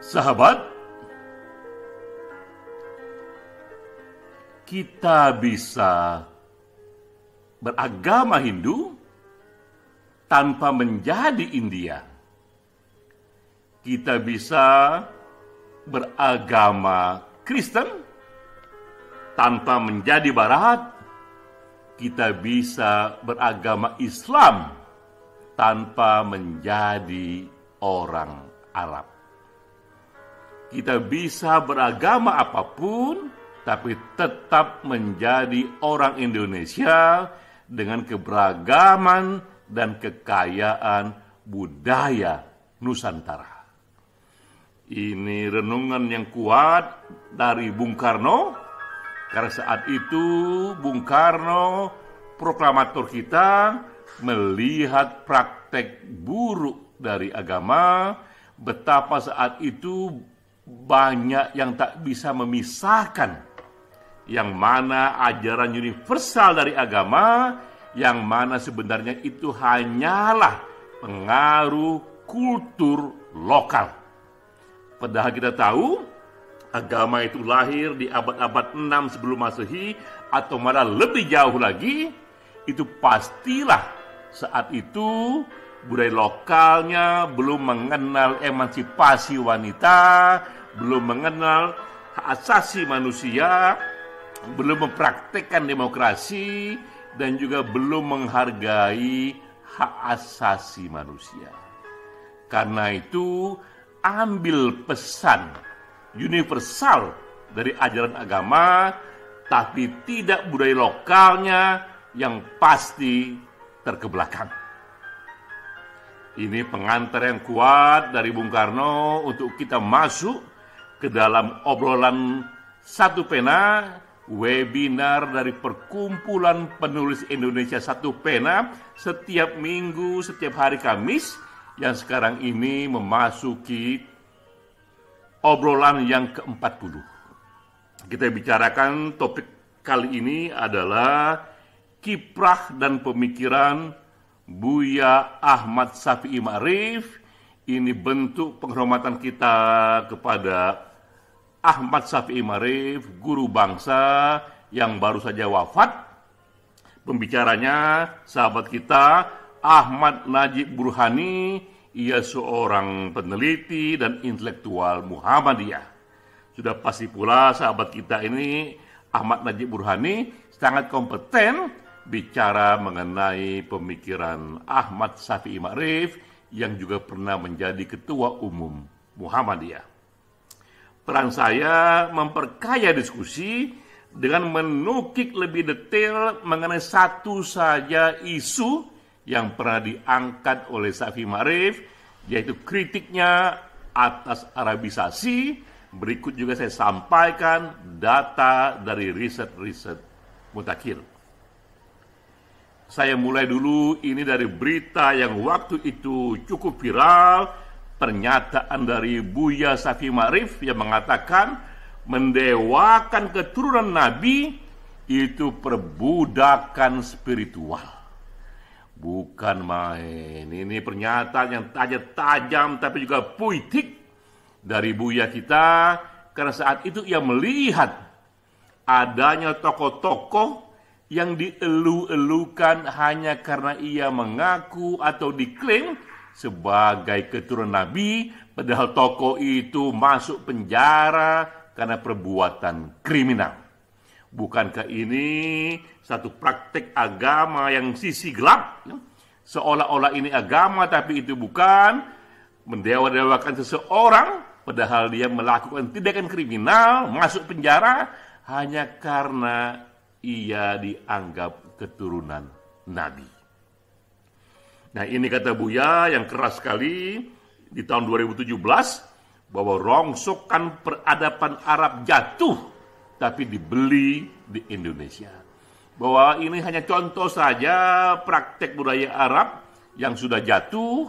Sahabat, kita bisa beragama Hindu tanpa menjadi India. Kita bisa beragama Kristen tanpa menjadi Barat. Kita bisa beragama Islam tanpa menjadi orang Arab. Kita bisa beragama apapun, tapi tetap menjadi orang Indonesia dengan keberagaman dan kekayaan budaya Nusantara. Ini renungan yang kuat dari Bung Karno, karena saat itu Bung Karno, proklamator kita, melihat praktek buruk dari agama, betapa saat itu banyak yang tak bisa memisahkan yang mana ajaran universal dari agama, yang mana sebenarnya itu hanyalah pengaruh kultur lokal. Padahal kita tahu agama itu lahir di abad-abad 6 sebelum Masehi atau malah lebih jauh lagi. Itu pastilah saat itu budaya lokalnya belum mengenal emansipasi wanita, belum mengenal hak asasi manusia, belum mempraktekkan demokrasi, dan juga belum menghargai hak asasi manusia. Karena itu, ambil pesan universal dari ajaran agama, tapi tidak budaya lokalnya yang pasti terkebelakang. Ini pengantar yang kuat dari Bung Karno untuk kita masuk ke dalam obrolan Satu Pena, webinar dari Perkumpulan Penulis Indonesia Satu Pena, setiap minggu, setiap hari Kamis, yang sekarang ini memasuki obrolan yang ke-40. Kita bicarakan topik kali ini adalah kiprah dan pemikiran Buya Ahmad Syafi'i Ma'rif. Ini bentuk penghormatan kita kepada Ahmad Syafi'i Ma'rif, guru bangsa yang baru saja wafat. Pembicaranya sahabat kita Ahmad Najib Burhani. Ia seorang peneliti dan intelektual Muhammadiyah. Sudah pasti pula sahabat kita ini Ahmad Najib Burhani sangat kompeten bicara mengenai pemikiran Ahmad Syafi'i Ma'rif yang juga pernah menjadi ketua umum Muhammadiyah. Peran saya memperkaya diskusi dengan menukik lebih detail mengenai satu saja isu yang pernah diangkat oleh Syafi'i Ma'rif, yaitu kritiknya atas Arabisasi. Berikut juga saya sampaikan data dari riset-riset mutakhir. Saya mulai dulu ini dari berita yang waktu itu cukup viral, pernyataan dari Buya Syafi'i Ma'rif yang mengatakan mendewakan keturunan Nabi itu perbudakan spiritual. Bukan main, ini pernyataan yang tajam tapi juga puitik dari Buya kita, karena saat itu ia melihat adanya tokoh-tokoh yang dielu-elukan hanya karena ia mengaku atau diklaim sebagai keturunan Nabi, padahal tokoh itu masuk penjara karena perbuatan kriminal. Bukankah ini satu praktek agama yang sisi gelap? Seolah-olah ini agama tapi itu bukan. Mendewa-dewakan seseorang padahal dia melakukan tindakan kriminal, masuk penjara hanya karena ia dianggap keturunan Nabi. Nah, ini kata Buya yang keras sekali di tahun 2017 bahwa rongsokan peradaban Arab jatuh tapi dibeli di Indonesia. Bahwa ini hanya contoh saja praktek budaya Arab yang sudah jatuh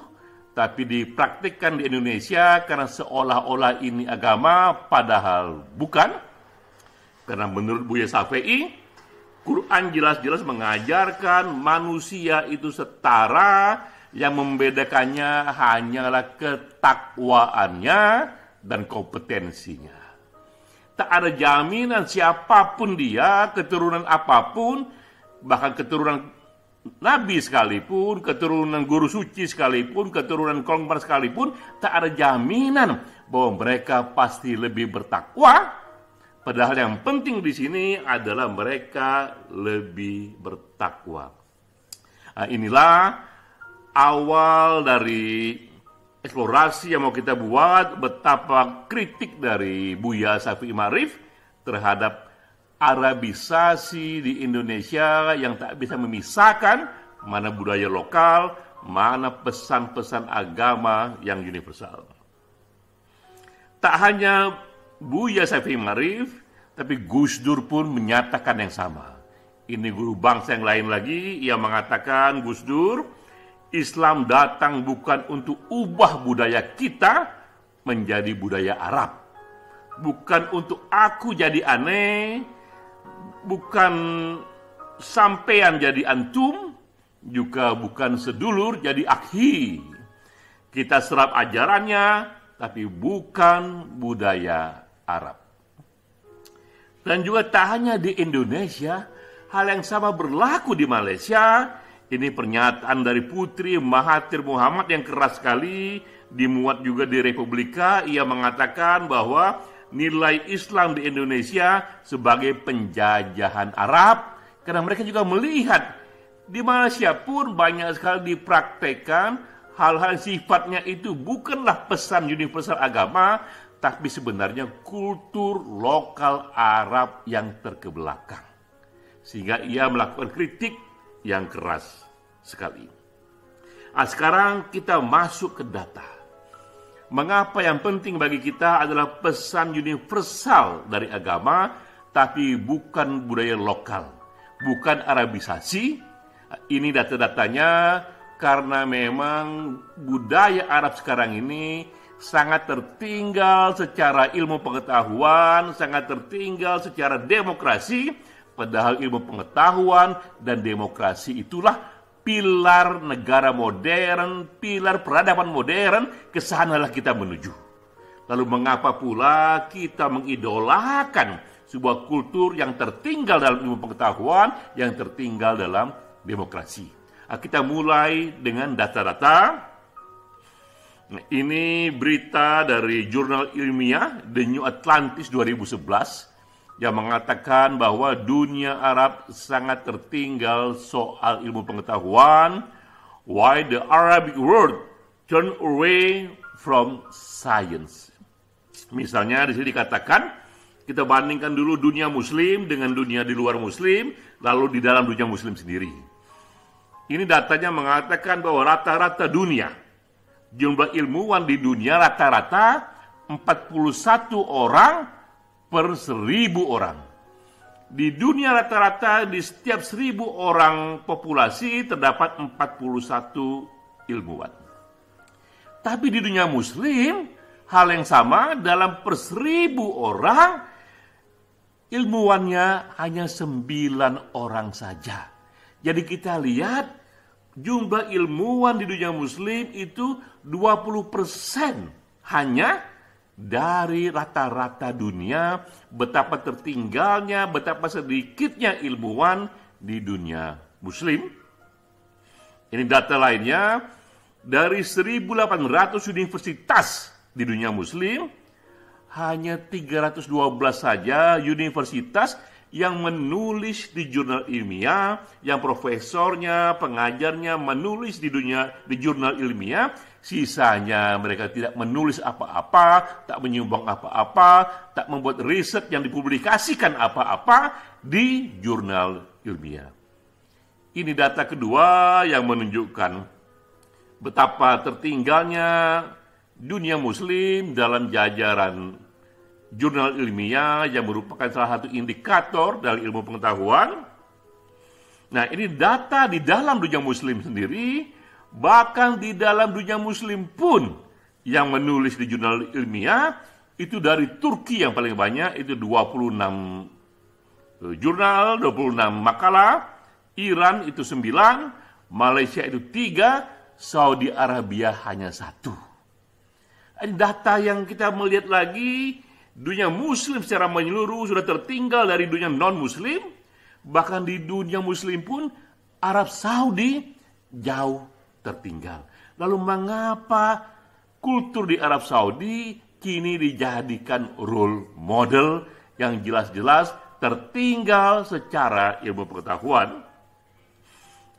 tapi dipraktikkan di Indonesia karena seolah-olah ini agama, padahal bukan. Karena menurut Buya Syafi'i, Quran jelas-jelas mengajarkan manusia itu setara, yang membedakannya hanyalah ketakwaannya dan kompetensinya. Tak ada jaminan siapapun dia, keturunan apapun, bahkan keturunan Nabi sekalipun, keturunan guru suci sekalipun, keturunan kongbar sekalipun, tak ada jaminan bahwa mereka pasti lebih bertakwa. Padahal yang penting di sini adalah mereka lebih bertakwa. Nah, inilah awal dari eksplorasi yang mau kita buat, betapa kritik dari Buya Syafi'i Ma'arif terhadap Arabisasi di Indonesia yang tak bisa memisahkan mana budaya lokal, mana pesan-pesan agama yang universal. Tak hanya Buya Syafi'i Ma'arif, tapi Gus Dur pun menyatakan yang sama. Ini guru bangsa yang lain lagi, ia mengatakan, Gus Dur, Islam datang bukan untuk ubah budaya kita menjadi budaya Arab. Bukan untuk aku jadi aneh, bukan sampean jadi antum, juga bukan sedulur jadi akhi. Kita serap ajarannya, tapi bukan budaya Arab. Dan juga tak hanya di Indonesia, hal yang sama berlaku di Malaysia. Ini pernyataan dari Putri Mahathir Mohamad yang keras sekali, dimuat juga di Republika. Ia mengatakan bahwa nilai Islam di Indonesia sebagai penjajahan Arab, karena mereka juga melihat di Malaysia pun banyak sekali dipraktekkan hal-hal sifatnya itu bukanlah pesan universal agama, tapi sebenarnya kultur lokal Arab yang terkebelakang. Sehingga ia melakukan kritik yang keras sekali. Nah, sekarang kita masuk ke data. Mengapa yang penting bagi kita adalah pesan universal dari agama, tapi bukan budaya lokal, bukan Arabisasi. Ini data-datanya karena memang budaya Arab sekarang ini sangat tertinggal secara ilmu pengetahuan, sangat tertinggal secara demokrasi. Padahal ilmu pengetahuan dan demokrasi itulah pilar negara modern, pilar peradaban modern, kesanalah kita menuju. Lalu mengapa pula kita mengidolakan sebuah kultur yang tertinggal dalam ilmu pengetahuan, yang tertinggal dalam demokrasi? Kita mulai dengan data-data. Ini berita dari jurnal ilmiah The New Atlantis 2011. yang mengatakan bahwa dunia Arab sangat tertinggal soal ilmu pengetahuan. Why the Arabic world turn away from science. Misalnya di sini dikatakan, kita bandingkan dulu dunia muslim dengan dunia di luar muslim, lalu di dalam dunia muslim sendiri. Ini datanya mengatakan bahwa rata-rata dunia, jumlah ilmuwan di dunia rata-rata 41 orang per 1.000 orang. Di dunia rata-rata di setiap 1.000 orang populasi terdapat 41 ilmuwan. Tapi di dunia muslim, hal yang sama, dalam per 1.000 orang, ilmuwannya hanya 9 orang saja. Jadi kita lihat, jumlah ilmuwan di dunia muslim itu 20% hanya dari rata-rata dunia, betapa tertinggalnya, betapa sedikitnya ilmuwan di dunia muslim. Ini data lainnya, dari 1.800 universitas di dunia muslim, hanya 312 saja universitas yang menulis di jurnal ilmiah, yang profesornya, pengajarnya menulis di jurnal ilmiah. Sisanya mereka tidak menulis apa-apa, tak menyumbang apa-apa, tak membuat riset yang dipublikasikan apa-apa di jurnal ilmiah. Ini data kedua yang menunjukkan betapa tertinggalnya dunia muslim dalam jajaran jurnal ilmiah yang merupakan salah satu indikator dari ilmu pengetahuan. Nah, ini data di dalam dunia muslim sendiri. Bahkan di dalam dunia muslim pun yang menulis di jurnal ilmiah itu dari Turki yang paling banyak, itu 26 jurnal, 26 makalah, Iran itu 9, Malaysia itu 3, Saudi Arabia hanya 1. Ini data yang kita melihat lagi, dunia muslim secara menyeluruh sudah tertinggal dari dunia non-muslim. Bahkan di dunia muslim pun Arab Saudi jauh tertinggal. Lalu mengapa kultur di Arab Saudi kini dijadikan role model yang jelas-jelas tertinggal secara ilmu pengetahuan?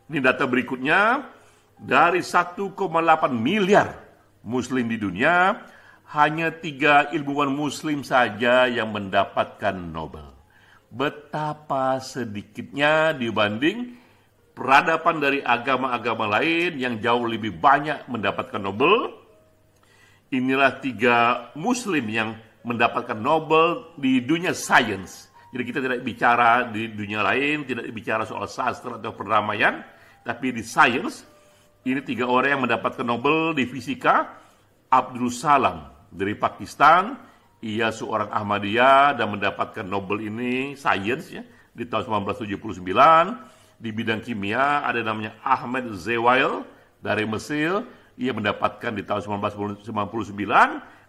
Ini data berikutnya, dari 1,8 miliar muslim di dunia, hanya 3 ilmuwan muslim saja yang mendapatkan Nobel. Betapa sedikitnya dibanding peradaban dari agama-agama lain yang jauh lebih banyak mendapatkan Nobel. Inilah 3 muslim yang mendapatkan Nobel di dunia sains. Jadi kita tidak bicara di dunia lain, tidak bicara soal sastra atau perdamaian, tapi di sains. Ini 3 orang yang mendapatkan Nobel di fisika. Abdul Salam dari Pakistan, ia seorang Ahmadiyah dan mendapatkan Nobel ini sains ya, di tahun 1979. Di bidang kimia ada namanya Ahmed Zewail dari Mesir, ia mendapatkan di tahun 1999.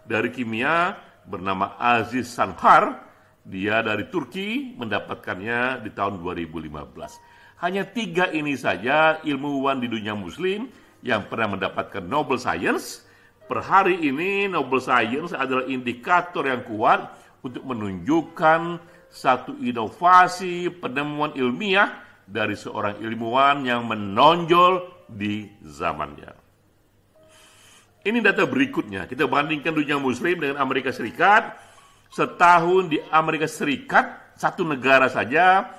Dari kimia bernama Aziz Sanhar, dia dari Turki, mendapatkannya di tahun 2015. Hanya 3 ini saja ilmuwan di dunia muslim yang pernah mendapatkan Nobel Science. Per hari ini Nobel Science adalah indikator yang kuat untuk menunjukkan satu inovasi penemuan ilmiah dari seorang ilmuwan yang menonjol di zamannya. Ini data berikutnya. Kita bandingkan dunia muslim dengan Amerika Serikat. Setahun di Amerika Serikat, satu negara saja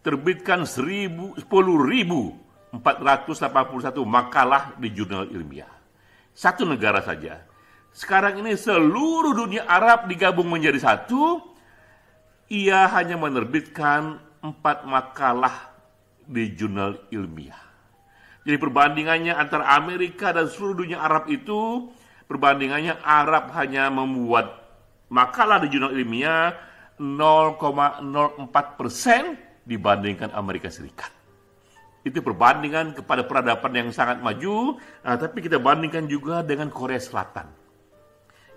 terbitkan 10.481 makalah di jurnal ilmiah. Satu negara saja. Sekarang ini seluruh dunia Arab digabung menjadi satu. Ia hanya menerbitkan 4 makalah di jurnal ilmiah. Jadi perbandingannya antara Amerika dan seluruh dunia Arab itu, perbandingannya Arab hanya membuat makalah di jurnal ilmiah 0,04% dibandingkan Amerika Serikat. Itu perbandingan kepada peradaban yang sangat maju. Tapi kita bandingkan juga dengan Korea Selatan.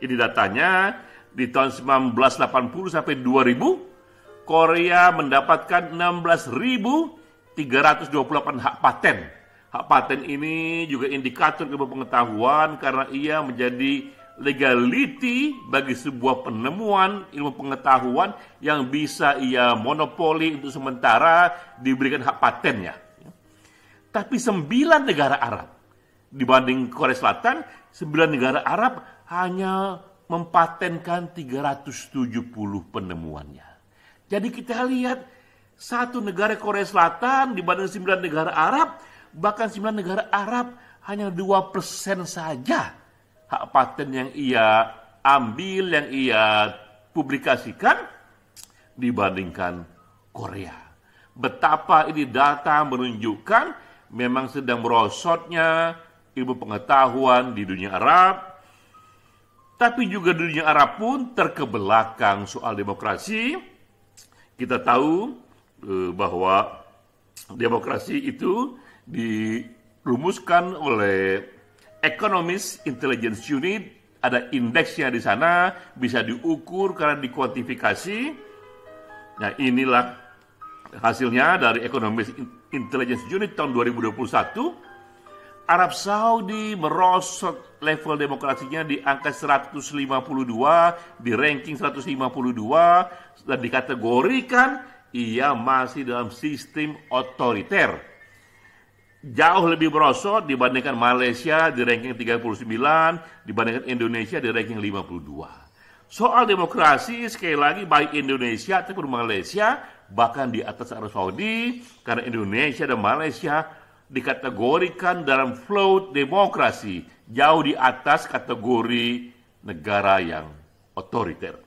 Ini datanya di tahun 1980 sampai 2000, Korea mendapatkan 16.328 hak paten. Hak paten ini juga indikator ilmu pengetahuan karena ia menjadi legality bagi sebuah penemuan ilmu pengetahuan yang bisa ia monopoli untuk sementara diberikan hak patennya. Tapi 9 negara Arab dibanding Korea Selatan, 9 negara Arab hanya mempatenkan 370 penemuannya. Jadi kita lihat satu negara Korea Selatan dibanding 9 negara Arab, bahkan 9 negara Arab hanya 2% saja hak paten yang ia ambil, yang ia publikasikan dibandingkan Korea. Betapa ini data menunjukkan memang sedang merosotnya ilmu pengetahuan di dunia Arab. Tapi juga di dunia Arab pun terkebelakang soal demokrasi. Kita tahu bahwa demokrasi itu dirumuskan oleh Economist Intelligence Unit, ada indeksnya di sana, bisa diukur karena dikuantifikasi. Nah, inilah hasilnya dari Economist Intelligence Unit tahun 2021. Arab Saudi merosot level demokrasinya di angka 152, di ranking 152, dan dikategorikan ia masih dalam sistem otoriter. Jauh lebih merosot dibandingkan Malaysia di ranking 39, dibandingkan Indonesia di ranking 52. Soal demokrasi, sekali lagi, baik Indonesia ataupun Malaysia, bahkan di atas Arab Saudi, karena Indonesia dan Malaysia dikategorikan dalam float demokrasi, jauh di atas kategori negara yang otoriter.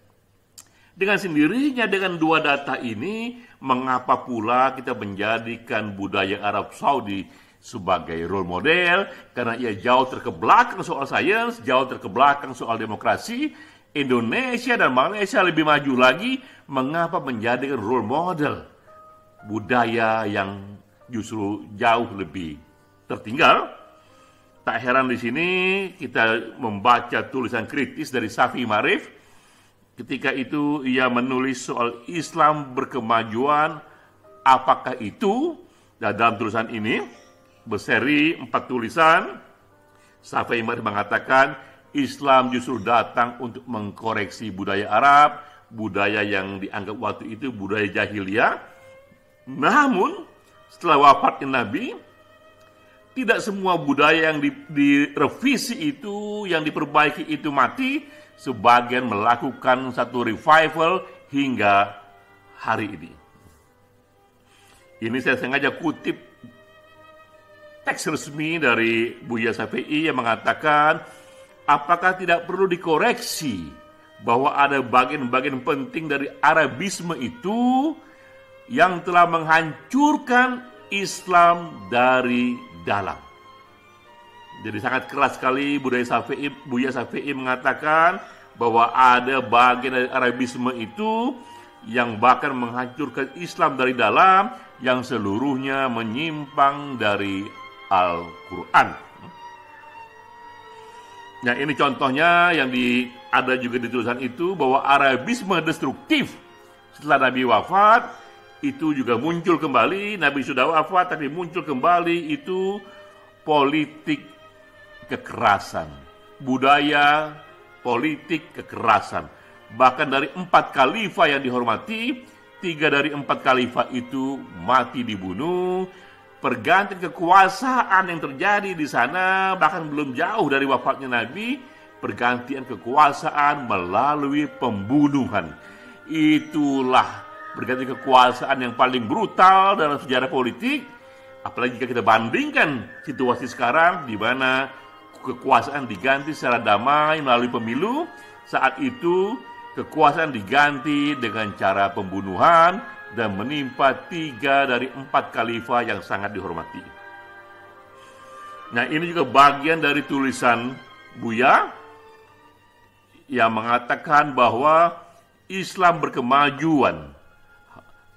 Dengan sendirinya, dengan 2 data ini, mengapa pula kita menjadikan budaya Arab Saudi sebagai role model? Karena ia jauh terkebelakang soal sains, jauh terkebelakang soal demokrasi. Indonesia dan Malaysia lebih maju lagi. Mengapa menjadikan role model budaya yang justru jauh lebih tertinggal? Tak heran di sini kita membaca tulisan kritis dari Syafi'i Ma'rif. Ketika itu ia menulis soal Islam berkemajuan, apakah itu? Dan dalam tulisan ini berseri 4 tulisan, Syafi'i Ma'rif mengatakan Islam justru datang untuk mengkoreksi budaya Arab, budaya yang dianggap waktu itu budaya jahiliyah. Namun setelah wafatnya Nabi, tidak semua budaya yang direvisi itu, yang diperbaiki itu mati. Sebagian melakukan satu revival hingga hari ini. Ini saya sengaja kutip teks resmi dari Buya Syafi'i yang mengatakan, apakah tidak perlu dikoreksi bahwa ada bagian-bagian penting dari Arabisme itu yang telah menghancurkan Islam dari dalam. Jadi sangat keras sekali Buya Syafi'i mengatakan bahwa ada bagian dari Arabisme itu yang bahkan menghancurkan Islam dari dalam, yang seluruhnya menyimpang dari Al-Quran. Nah, ini contohnya yang ada juga di tulisan itu, bahwa Arabisme destruktif setelah Nabi wafat itu juga muncul kembali. Nabi sudah wafat tapi muncul kembali, itu politik kekerasan, budaya politik kekerasan. Bahkan dari 4 khalifah yang dihormati, 3 dari 4 khalifah itu mati dibunuh. Pergantian kekuasaan yang terjadi di sana bahkan belum jauh dari wafatnya Nabi, pergantian kekuasaan melalui pembunuhan. Itulah pergantian kekuasaan yang paling brutal dalam sejarah politik. Apalagi jika kita bandingkan situasi sekarang di mana kekuasaan diganti secara damai melalui pemilu, saat itu kekuasaan diganti dengan cara pembunuhan dan menimpa 3 dari 4 khalifah yang sangat dihormati. Nah, ini juga bagian dari tulisan Buya yang mengatakan bahwa Islam berkemajuan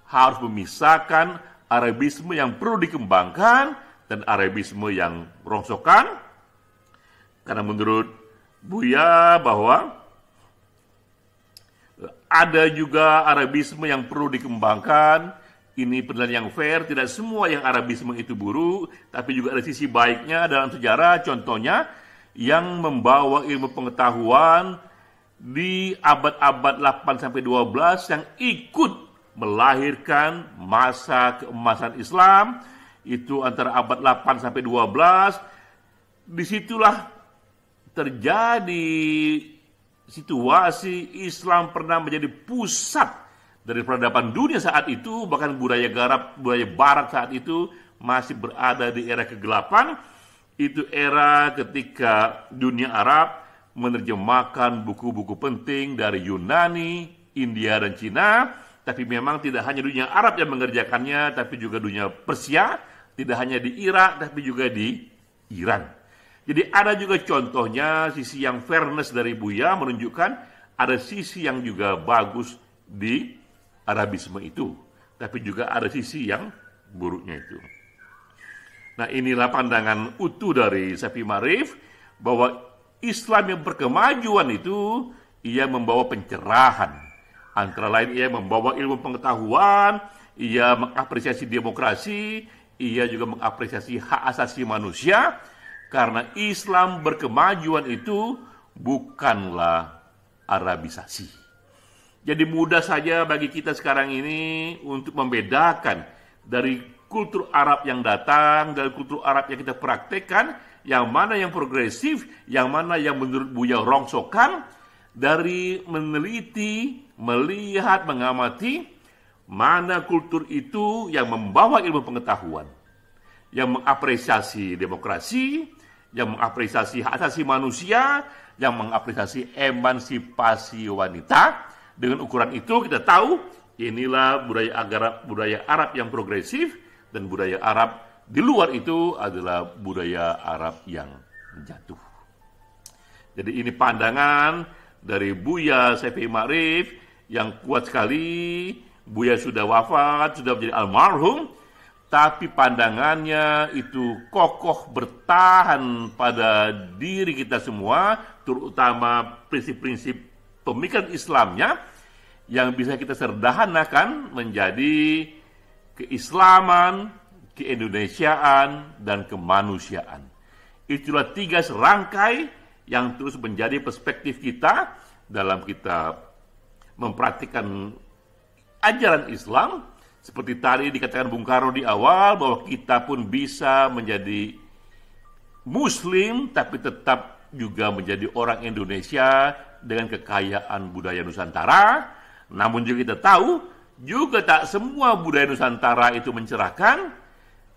harus memisahkan Arabisme yang perlu dikembangkan dan Arabisme yang rongsokan. Karena menurut Buya bahwa ada juga Arabisme yang perlu dikembangkan. Ini penilaian yang fair, tidak semua yang Arabisme itu buruk, tapi juga ada sisi baiknya dalam sejarah. Contohnya yang membawa ilmu pengetahuan di abad-abad 8-12 yang ikut melahirkan masa keemasan Islam, itu antara abad 8-12. Disitulah terjadi situasi Islam pernah menjadi pusat dari peradaban dunia saat itu. Bahkan budaya barat saat itu masih berada di era kegelapan. Itu era ketika dunia Arab menerjemahkan buku-buku penting dari Yunani, India, dan Cina. Tapi memang tidak hanya dunia Arab yang mengerjakannya, tapi juga dunia Persia, tidak hanya di Irak, tapi juga di Iran. Jadi ada juga contohnya sisi yang fairness dari Buya menunjukkan ada sisi yang juga bagus di Arabisme itu, tapi juga ada sisi yang buruknya itu. Nah, inilah pandangan utuh dari Syafi'i Ma'rif, bahwa Islam yang berkemajuan itu ia membawa pencerahan. Antara lain ia membawa ilmu pengetahuan, ia mengapresiasi demokrasi, ia juga mengapresiasi hak asasi manusia, karena Islam berkemajuan itu bukanlah Arabisasi. Jadi mudah saja bagi kita sekarang ini untuk membedakan dari kultur Arab yang datang, dari kultur Arab yang kita praktekkan, yang mana yang progresif, yang mana yang menurut Buya rongsokan, dari meneliti, melihat, mengamati mana kultur itu yang membawa ilmu pengetahuan, yang mengapresiasi demokrasi, yang mengapresiasi hak asasi manusia, yang mengapresiasi emansipasi wanita. Dengan ukuran itu kita tahu inilah budaya Arab yang progresif, dan budaya Arab di luar itu adalah budaya Arab yang jatuh. Jadi ini pandangan dari Buya Syafi'i Ma'rif yang kuat sekali. Buya sudah wafat, sudah menjadi almarhum, tapi pandangannya itu kokoh bertahan pada diri kita semua, terutama prinsip-prinsip pemikiran Islamnya yang bisa kita sederhanakan menjadi keislaman, keindonesiaan, dan kemanusiaan. Itulah 3 serangkai yang terus menjadi perspektif kita dalam kita mempraktikkan ajaran Islam. Seperti tadi dikatakan Bung Karno di awal, bahwa kita pun bisa menjadi Muslim, tapi tetap juga menjadi orang Indonesia dengan kekayaan budaya Nusantara. Namun juga kita tahu, juga tak semua budaya Nusantara itu mencerahkan.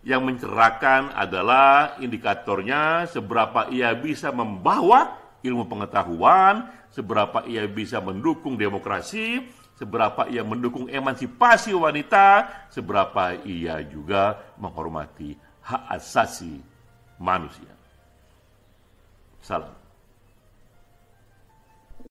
Yang mencerahkan adalah indikatornya seberapa ia bisa membawa ilmu pengetahuan, seberapa ia bisa mendukung demokrasi, seberapa ia mendukung emansipasi wanita, seberapa ia juga menghormati hak asasi manusia. Salam.